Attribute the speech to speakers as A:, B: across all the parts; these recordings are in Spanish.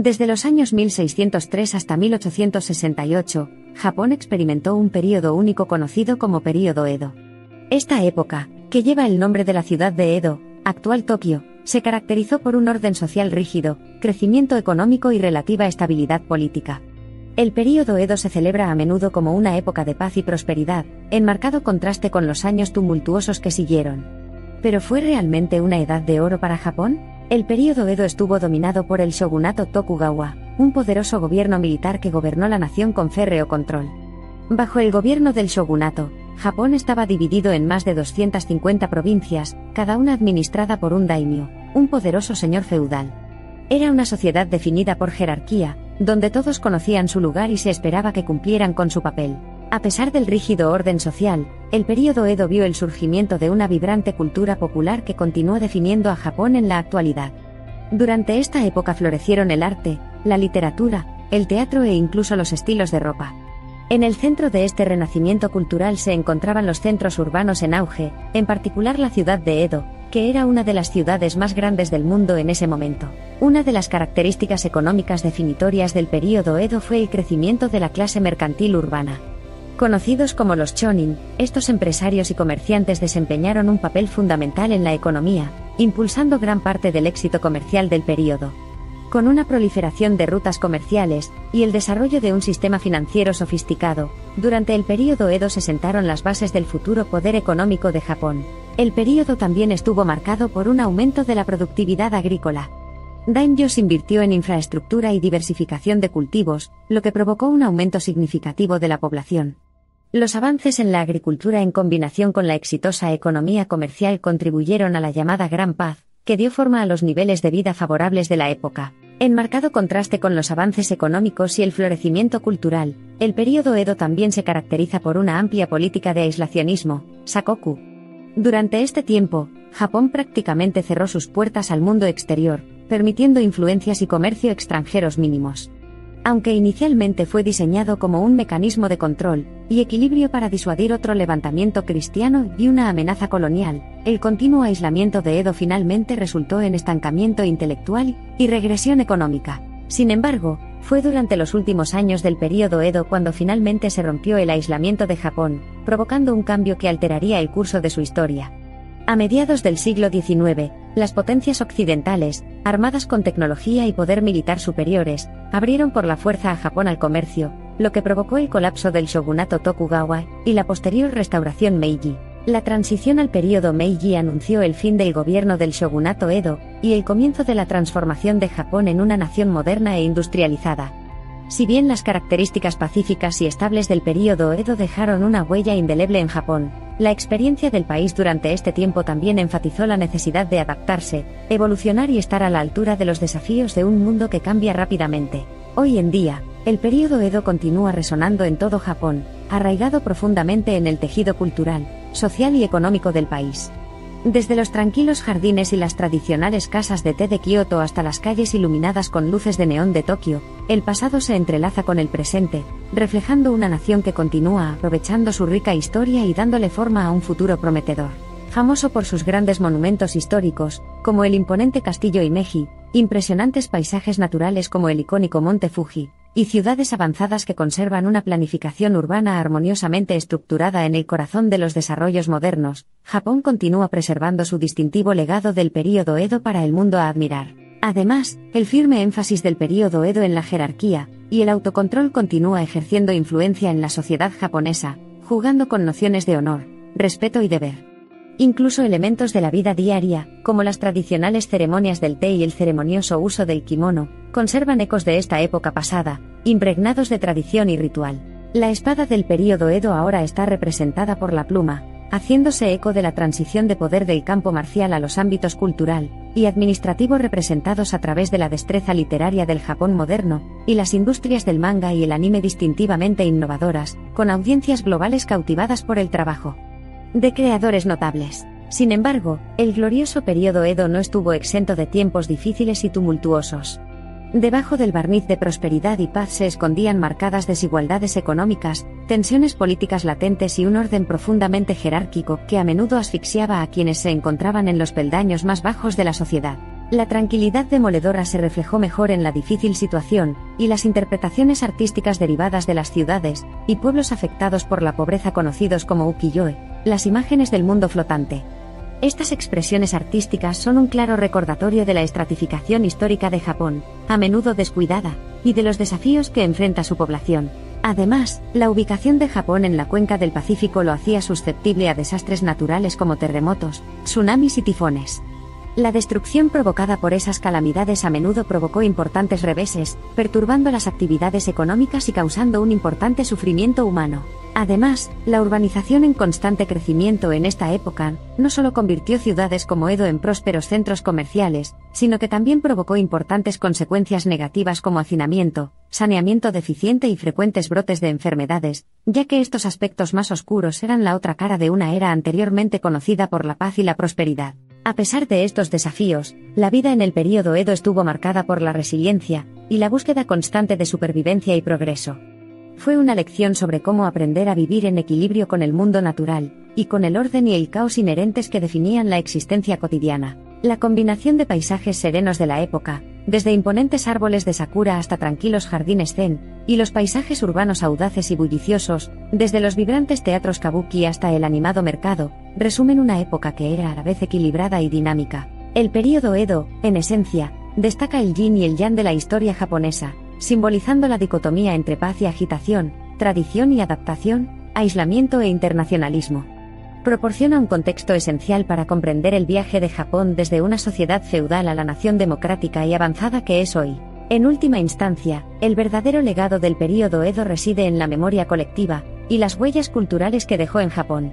A: Desde los años 1603 hasta 1868, Japón experimentó un período único conocido como período Edo. Esta época, que lleva el nombre de la ciudad de Edo, actual Tokio, se caracterizó por un orden social rígido, crecimiento económico y relativa estabilidad política. El período Edo se celebra a menudo como una época de paz y prosperidad, en marcado contraste con los años tumultuosos que siguieron. ¿Pero fue realmente una edad de oro para Japón? El período Edo estuvo dominado por el shogunato Tokugawa, un poderoso gobierno militar que gobernó la nación con férreo control. Bajo el gobierno del shogunato, Japón estaba dividido en más de 250 provincias, cada una administrada por un daimyo, un poderoso señor feudal. Era una sociedad definida por jerarquía, donde todos conocían su lugar y se esperaba que cumplieran con su papel. A pesar del rígido orden social, el período Edo vio el surgimiento de una vibrante cultura popular que continuó definiendo a Japón en la actualidad. Durante esta época florecieron el arte, la literatura, el teatro e incluso los estilos de ropa. En el centro de este renacimiento cultural se encontraban los centros urbanos en auge, en particular la ciudad de Edo, que era una de las ciudades más grandes del mundo en ese momento. Una de las características económicas definitorias del período Edo fue el crecimiento de la clase mercantil urbana. Conocidos como los chonin, estos empresarios y comerciantes desempeñaron un papel fundamental en la economía, impulsando gran parte del éxito comercial del período. Con una proliferación de rutas comerciales y el desarrollo de un sistema financiero sofisticado, durante el período Edo se sentaron las bases del futuro poder económico de Japón. El período también estuvo marcado por un aumento de la productividad agrícola. Daimyos invirtió en infraestructura y diversificación de cultivos, lo que provocó un aumento significativo de la población. Los avances en la agricultura en combinación con la exitosa economía comercial contribuyeron a la llamada Gran Paz, que dio forma a los niveles de vida favorables de la época. En marcado contraste con los avances económicos y el florecimiento cultural, el período Edo también se caracteriza por una amplia política de aislacionismo, sakoku. Durante este tiempo, Japón prácticamente cerró sus puertas al mundo exterior, permitiendo influencias y comercio extranjeros mínimos. Aunque inicialmente fue diseñado como un mecanismo de control y equilibrio para disuadir otro levantamiento cristiano y una amenaza colonial, el continuo aislamiento de Edo finalmente resultó en estancamiento intelectual y regresión económica. Sin embargo, fue durante los últimos años del período Edo cuando finalmente se rompió el aislamiento de Japón, provocando un cambio que alteraría el curso de su historia. A mediados del siglo XIX, las potencias occidentales, armadas con tecnología y poder militar superiores, abrieron por la fuerza a Japón al comercio, lo que provocó el colapso del shogunato Tokugawa y la posterior restauración Meiji. La transición al período Meiji anunció el fin del gobierno del shogunato Edo y el comienzo de la transformación de Japón en una nación moderna e industrializada. Si bien las características pacíficas y estables del período Edo dejaron una huella indeleble en Japón, la experiencia del país durante este tiempo también enfatizó la necesidad de adaptarse, evolucionar y estar a la altura de los desafíos de un mundo que cambia rápidamente. Hoy en día, el período Edo continúa resonando en todo Japón, arraigado profundamente en el tejido cultural, social y económico del país. Desde los tranquilos jardines y las tradicionales casas de té de Kioto hasta las calles iluminadas con luces de neón de Tokio, el pasado se entrelaza con el presente, reflejando una nación que continúa aprovechando su rica historia y dándole forma a un futuro prometedor. Famoso por sus grandes monumentos históricos, como el imponente castillo Himeji, impresionantes paisajes naturales como el icónico monte Fuji, y ciudades avanzadas que conservan una planificación urbana armoniosamente estructurada en el corazón de los desarrollos modernos, Japón continúa preservando su distintivo legado del período Edo para el mundo a admirar. Además, el firme énfasis del período Edo en la jerarquía y el autocontrol continúa ejerciendo influencia en la sociedad japonesa, jugando con nociones de honor, respeto y deber. Incluso elementos de la vida diaria, como las tradicionales ceremonias del té y el ceremonioso uso del kimono, conservan ecos de esta época pasada, impregnados de tradición y ritual. La espada del período Edo ahora está representada por la pluma, haciéndose eco de la transición de poder del campo marcial a los ámbitos cultural y administrativo representados a través de la destreza literaria del Japón moderno, y las industrias del manga y el anime distintivamente innovadoras, con audiencias globales cautivadas por el trabajo de creadores notables. Sin embargo, el glorioso período Edo no estuvo exento de tiempos difíciles y tumultuosos. Debajo del barniz de prosperidad y paz se escondían marcadas desigualdades económicas, tensiones políticas latentes y un orden profundamente jerárquico que a menudo asfixiaba a quienes se encontraban en los peldaños más bajos de la sociedad. La tranquilidad demoledora se reflejó mejor en la difícil situación, y las interpretaciones artísticas derivadas de las ciudades y pueblos afectados por la pobreza conocidos como ukiyo-e, las imágenes del mundo flotante. Estas expresiones artísticas son un claro recordatorio de la estratificación histórica de Japón, a menudo descuidada, y de los desafíos que enfrenta su población. Además, la ubicación de Japón en la cuenca del Pacífico lo hacía susceptible a desastres naturales como terremotos, tsunamis y tifones. La destrucción provocada por esas calamidades a menudo provocó importantes reveses, perturbando las actividades económicas y causando un importante sufrimiento humano. Además, la urbanización en constante crecimiento en esta época no solo convirtió ciudades como Edo en prósperos centros comerciales, sino que también provocó importantes consecuencias negativas como hacinamiento, saneamiento deficiente y frecuentes brotes de enfermedades, ya que estos aspectos más oscuros eran la otra cara de una era anteriormente conocida por la paz y la prosperidad. A pesar de estos desafíos, la vida en el período Edo estuvo marcada por la resiliencia y la búsqueda constante de supervivencia y progreso. Fue una lección sobre cómo aprender a vivir en equilibrio con el mundo natural, y con el orden y el caos inherentes que definían la existencia cotidiana. La combinación de paisajes serenos de la época, desde imponentes árboles de sakura hasta tranquilos jardines zen, y los paisajes urbanos audaces y bulliciosos, desde los vibrantes teatros kabuki hasta el animado mercado, resumen una época que era a la vez equilibrada y dinámica. El período Edo, en esencia, destaca el yin y el yang de la historia japonesa, simbolizando la dicotomía entre paz y agitación, tradición y adaptación, aislamiento e internacionalismo. Proporciona un contexto esencial para comprender el viaje de Japón desde una sociedad feudal a la nación democrática y avanzada que es hoy. En última instancia, el verdadero legado del período Edo reside en la memoria colectiva y las huellas culturales que dejó en Japón.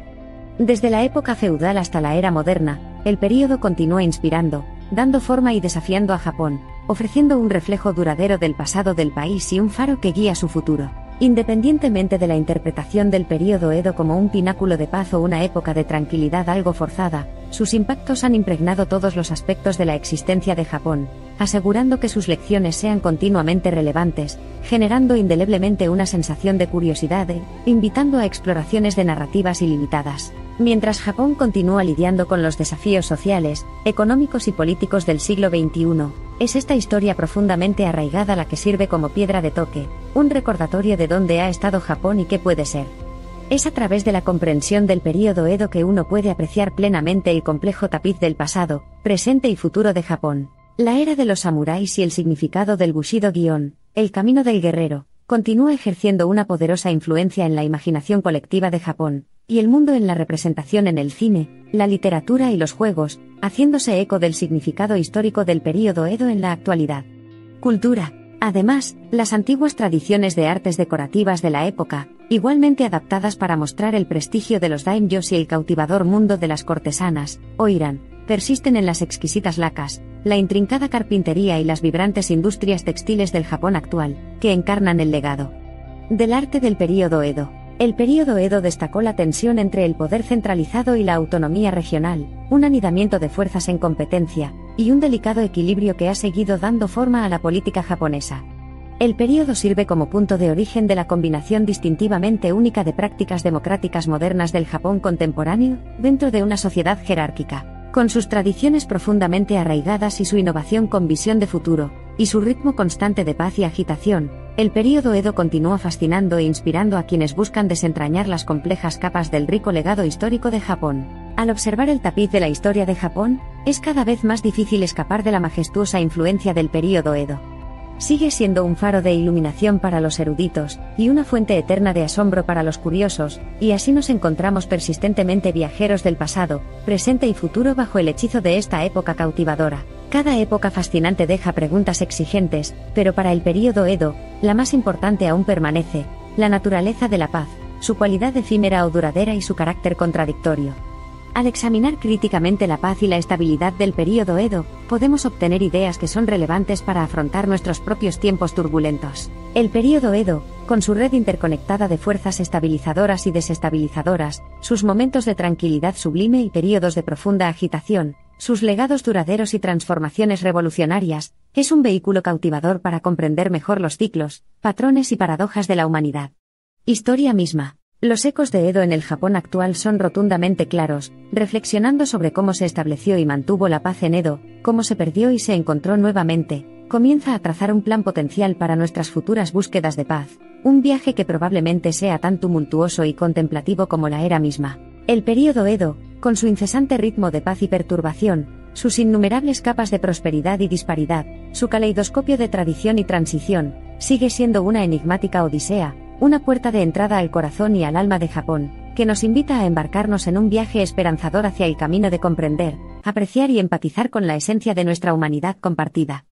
A: Desde la época feudal hasta la era moderna, el período continúa inspirando, dando forma y desafiando a Japón, ofreciendo un reflejo duradero del pasado del país y un faro que guía su futuro. Independientemente de la interpretación del período Edo como un pináculo de paz o una época de tranquilidad algo forzada, sus impactos han impregnado todos los aspectos de la existencia de Japón, asegurando que sus lecciones sean continuamente relevantes, generando indeleblemente una sensación de curiosidad e invitando a exploraciones de narrativas ilimitadas. Mientras Japón continúa lidiando con los desafíos sociales, económicos y políticos del siglo XXI, es esta historia profundamente arraigada la que sirve como piedra de toque, un recordatorio de dónde ha estado Japón y qué puede ser. Es a través de la comprensión del período Edo que uno puede apreciar plenamente el complejo tapiz del pasado, presente y futuro de Japón. La era de los samuráis y el significado del Bushido-Gion, el camino del guerrero, continúa ejerciendo una poderosa influencia en la imaginación colectiva de Japón, y el mundo en la representación en el cine, la literatura y los juegos, haciéndose eco del significado histórico del período Edo en la actualidad. Cultura. Además, las antiguas tradiciones de artes decorativas de la época, igualmente adaptadas para mostrar el prestigio de los daimyos y el cautivador mundo de las cortesanas, oiran, persisten en las exquisitas lacas, la intrincada carpintería y las vibrantes industrias textiles del Japón actual, que encarnan el legado del arte del período Edo. El período Edo destacó la tensión entre el poder centralizado y la autonomía regional, un anidamiento de fuerzas en competencia, y un delicado equilibrio que ha seguido dando forma a la política japonesa. El período sirve como punto de origen de la combinación distintivamente única de prácticas democráticas modernas del Japón contemporáneo, dentro de una sociedad jerárquica, con sus tradiciones profundamente arraigadas y su innovación con visión de futuro, y su ritmo constante de paz y agitación. El período Edo continúa fascinando e inspirando a quienes buscan desentrañar las complejas capas del rico legado histórico de Japón. Al observar el tapiz de la historia de Japón, es cada vez más difícil escapar de la majestuosa influencia del período Edo. Sigue siendo un faro de iluminación para los eruditos, y una fuente eterna de asombro para los curiosos, y así nos encontramos persistentemente viajeros del pasado, presente y futuro bajo el hechizo de esta época cautivadora. Cada época fascinante deja preguntas exigentes, pero para el período Edo, la más importante aún permanece: la naturaleza de la paz, su cualidad efímera o duradera y su carácter contradictorio. Al examinar críticamente la paz y la estabilidad del período Edo, podemos obtener ideas que son relevantes para afrontar nuestros propios tiempos turbulentos. El período Edo, con su red interconectada de fuerzas estabilizadoras y desestabilizadoras, sus momentos de tranquilidad sublime y períodos de profunda agitación, sus legados duraderos y transformaciones revolucionarias, es un vehículo cautivador para comprender mejor los ciclos, patrones y paradojas de la humanidad. Historia misma. Los ecos de Edo en el Japón actual son rotundamente claros, reflexionando sobre cómo se estableció y mantuvo la paz en Edo, cómo se perdió y se encontró nuevamente. Comienza a trazar un plan potencial para nuestras futuras búsquedas de paz, un viaje que probablemente sea tan tumultuoso y contemplativo como la era misma. El período Edo, con su incesante ritmo de paz y perturbación, sus innumerables capas de prosperidad y disparidad, su caleidoscopio de tradición y transición, sigue siendo una enigmática odisea, una puerta de entrada al corazón y al alma de Japón, que nos invita a embarcarnos en un viaje esperanzador hacia el camino de comprender, apreciar y empatizar con la esencia de nuestra humanidad compartida.